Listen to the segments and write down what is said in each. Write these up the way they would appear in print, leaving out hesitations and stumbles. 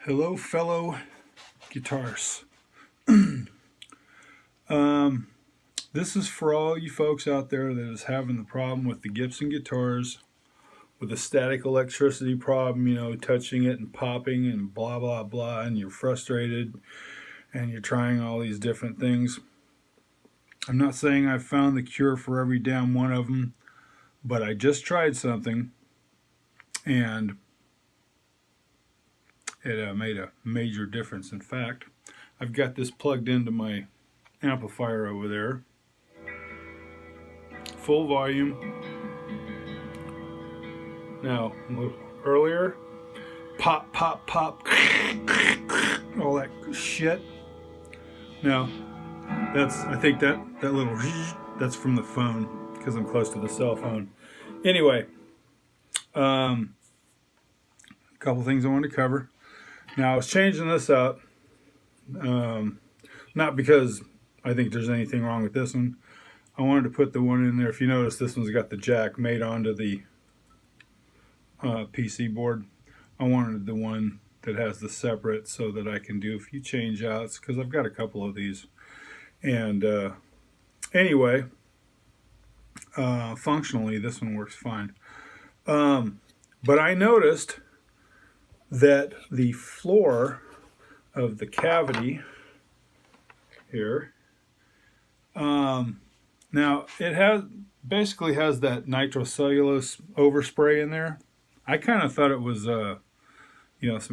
Hello, fellow guitarists. This is for all you folks out there that is having the problem with the Gibson guitars, with the static electricity problem, touching it and popping and blah, blah, blah, and you're frustrated and you're trying all these different things. I'm not saying I've found the cure for every damn one of them, but I just tried something and it made a major difference. In fact, I've got this plugged into my amplifier over there, full volume. Now, a little earlier, pop, pop, pop, all that shit. Now, I think that little, that's from the phone, because I'm close to the cell phone. Anyway, a couple things I wanted to cover. Now, I was changing this out, not because I think there's anything wrong with this one. I wanted to put the one in there. If you notice, this one's got the jack made onto the PC board. I wanted the one that has the separate so that I can do a few change outs, because I've got a couple of these. And anyway, functionally, this one works fine. But I noticed that the floor of the cavity here, now it basically has that nitrocellulose overspray in there. I kind of thought it was some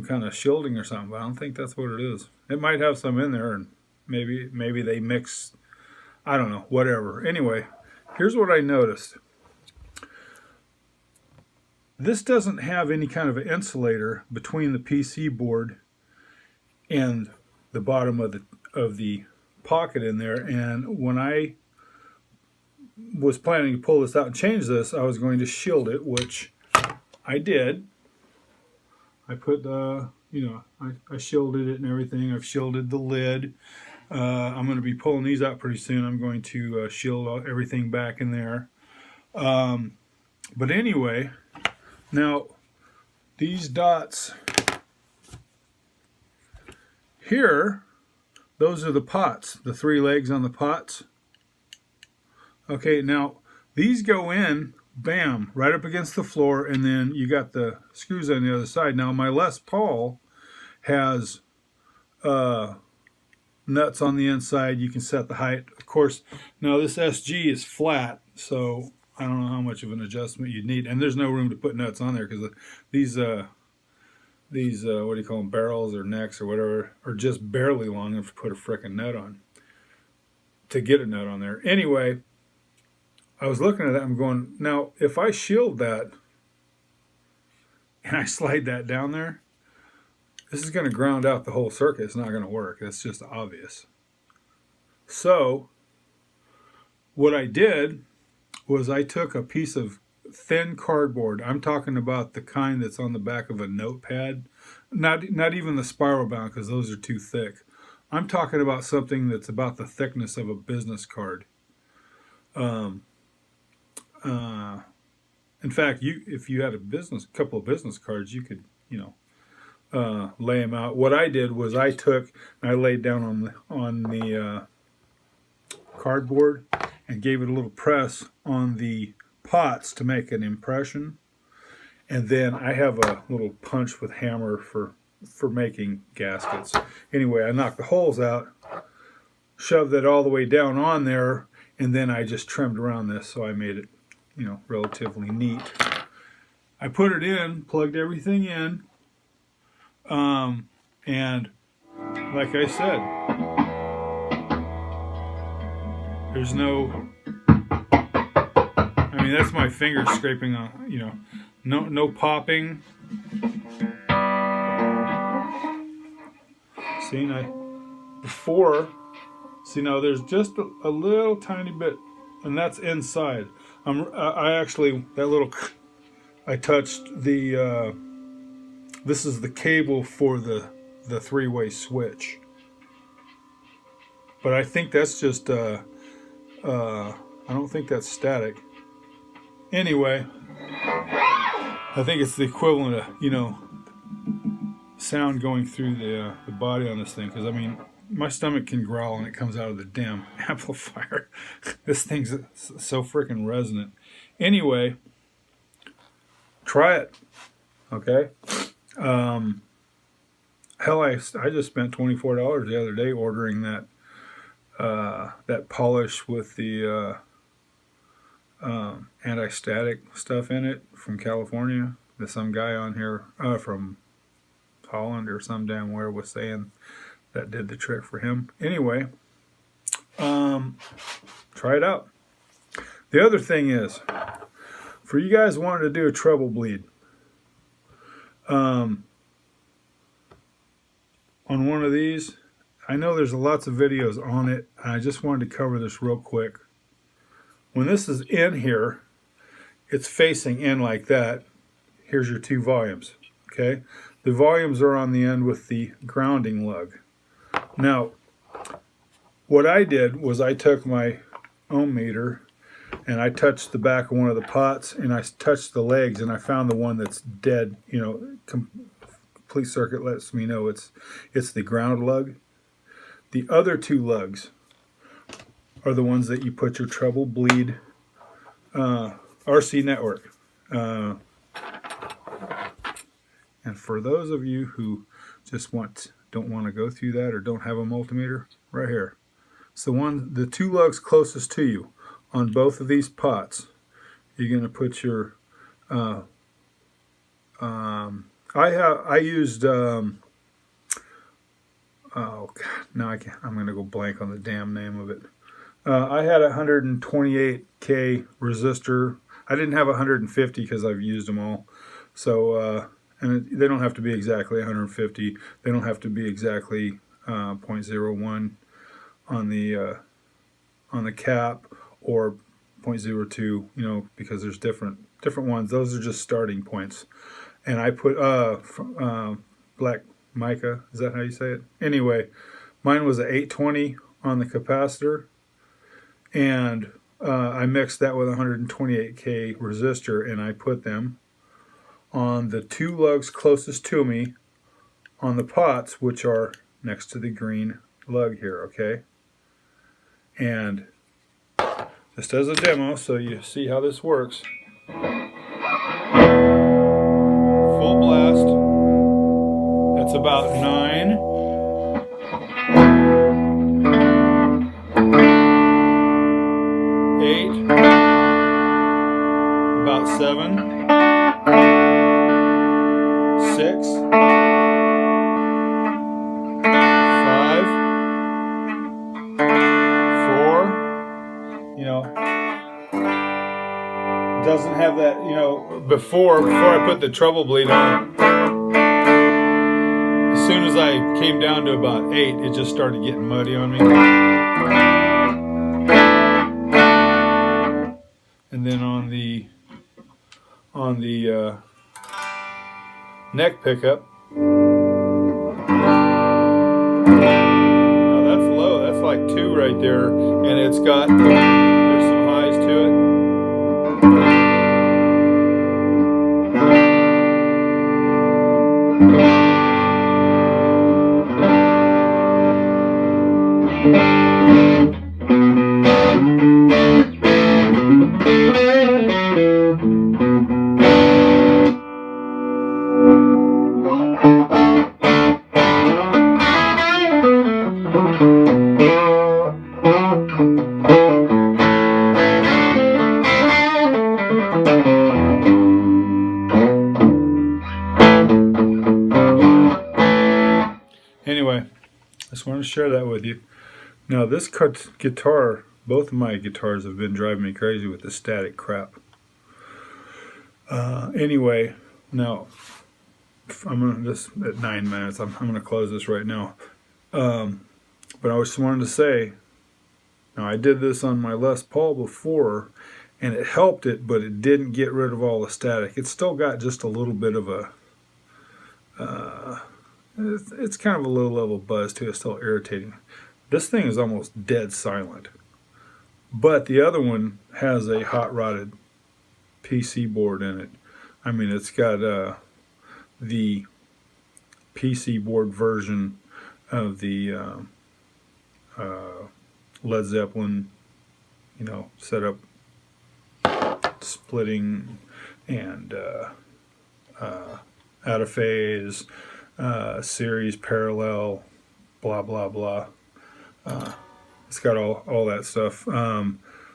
kind of shielding or something, but I don't think that's what it is. It might have some in there, and maybe they mix, I don't know, whatever. Anyway, here's what I noticed. This doesn't have any kind of an insulator between the PC board and the bottom of the pocket in there. And when I was planning to pull this out and change this, I was going to shield it, which I did. I put I shielded it and everything. I've shielded the lid. I'm going to be pulling these out pretty soon. I'm going to shield everything back in there. But anyway, now these dots here, those are the pots, the three legs on the pots. Okay, now these go in, bam, right up against the floor, and then you got the screws on the other side. Now my Les Paul has nuts on the inside. You can set the height. Of course, now this SG is flat, so I don't know how much of an adjustment you'd need. And there's no room to put nuts on there, because these what do you call them, barrels or necks or whatever, are just barely long enough to put a frickin' nut on, to get a nut on there. Anyway, I was looking at that, I'm going, now if I shield that and I slide that down there, this is going to ground out the whole circuit. It's not going to work. That's just obvious. So what I did was I took a piece of thin cardboard. I'm talking about the kind that's on the back of a notepad. Not even the spiral bound, because those are too thick. I'm talking about something that's about the thickness of a business card. In fact, if you had a couple of business cards, you could, lay them out. What I did was I laid down on the cardboard and gave it a little press on the pots to make an impression. And then I have a little punch with hammer for making gaskets. Anyway, I knocked the holes out, shoved that all the way down on there, and then I just trimmed around this, so I made it, relatively neat. I put it in, plugged everything in, and like I said, there's no, I mean, that's my fingers scraping on, no popping. See, now there's just a little tiny bit, and that's inside. I touched the, this is the cable for the three-way switch. But I think that's just, I don't think that's static. Anyway, I think it's the equivalent of, sound going through the body on this thing, because I mean, my stomach can growl and it comes out of the damn amplifier. This thing's so freaking resonant. Anyway, try it. Okay. Hell, I just spent $24 the other day ordering that that polish with the anti-static stuff in it from California. There's some guy on here from Holland or some damn where was saying that did the trick for him. Anyway, try it out. The other thing is, for you guys wanting to do a treble bleed, on one of these, I know there's lots of videos on it, and I just wanted to cover this real quick. When this is in here, it's facing in like that. Here's your two volumes, okay? The volumes are on the end with the grounding lug. Now, what I did was I took my ohm meter and I touched the back of one of the pots and I touched the legs and I found the one that's dead, you know, complete circuit lets me know it's the ground lug. The other two lugs are the ones that you put your treble bleed RC network. And for those of you who just don't want to go through that or don't have a multimeter, right here. It's the two lugs closest to you on both of these pots. You're going to put your I used oh God, now I'm going to go blank on the damn name of it. I had a 128K resistor. I didn't have 150 because I've used them all. So and they don't have to be exactly 150. They don't have to be exactly 0.01 on the cap or 0.02. You know, because there's different ones. Those are just starting points. And I put black mica. Is that how you say it? Anyway, mine was an 820 on the capacitor, and I mixed that with a 128K resistor, and I put them on the two lugs closest to me on the pots, which are next to the green lug here, okay? And just as a demo, so you see how this works. Full blast. That's about 9. About 7, 6, 5, 4. You know, doesn't have that. You know, before I put the treble bleed on, as soon as I came down to about 8, it just started getting muddy on me. And then on the neck pickup, now that's low. That's like 2 right there, and there's some highs to it. Anyway, I just wanted to share that with you. Now this guitar, both of my guitars have been driving me crazy with the static crap. Anyway, now I'm gonna just at 9 minutes. I'm gonna close this right now. But I just wanted to say, now I did this on my Les Paul before, and it helped it, but it didn't get rid of all the static. It's still got just a little bit of a it's kind of a low level buzz too. It's still irritating. This thing is almost dead silent, but the other one has a hot rodded PC board in it. I mean, it's got the PC board version of the Led Zeppelin, you know, setup, splitting and out of phase, series, parallel, blah blah blah. It's got all that stuff.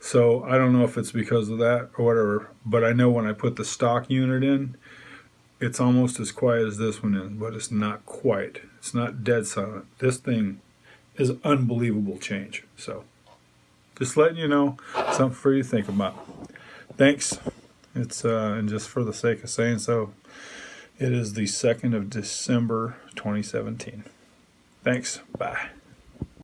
So I don't know if it's because of that or whatever, but I know when I put the stock unit in, it's almost as quiet as this one is, but it's not quite. It's not dead silent. This thing is unbelievable change. So just letting you know, something for you to think about. Thanks. It's and just for the sake of saying so, it is the 2nd of December 2017. Thanks. Bye.